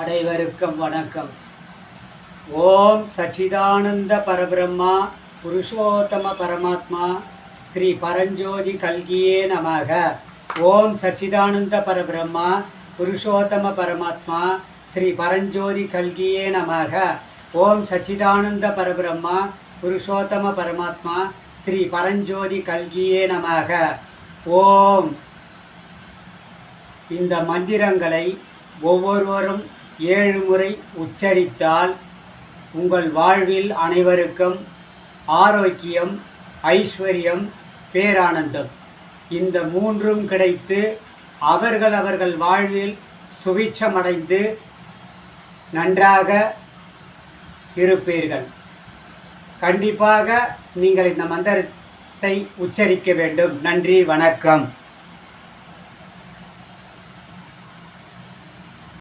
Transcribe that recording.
அனைவருக்கும் வணக்கம். ஓம் சச்சிதானந்த பரபிரம்மா புருஷோத்தம பரமாத்மா ஸ்ரீ பரஞ்சோதி கல்கியே நமக. ஓம் சச்சிதானந்த பரபிரம்மா புருஷோத்தம பரமாத்மா ஸ்ரீ பரஞ்சோதி கல்கியே நமக. ஓம் சச்சிதானந்த பரபிரம்மா புருஷோத்தம பரமாத்மா ஸ்ரீ பரஞ்சோதி கல்கியே நமக. ஓம். இந்த மந்திரங்களை ஒவ்வொருவரும் 7 முறை உச்சரித்தால் உங்கள் வாழ்வில் அனைவருக்கும் ஆரோக்கியம், ஐஸ்வர்யம், பேரானந்தம் இந்த மூன்றும் கிடைத்து அவர்கள் வாழ்வில் சுபிட்சமடைந்து நன்றாக இருப்பீர்கள். கண்டிப்பாக நீங்கள் இந்த மந்திரத்தை உச்சரிக்க வேண்டும். நன்றி, வணக்கம்.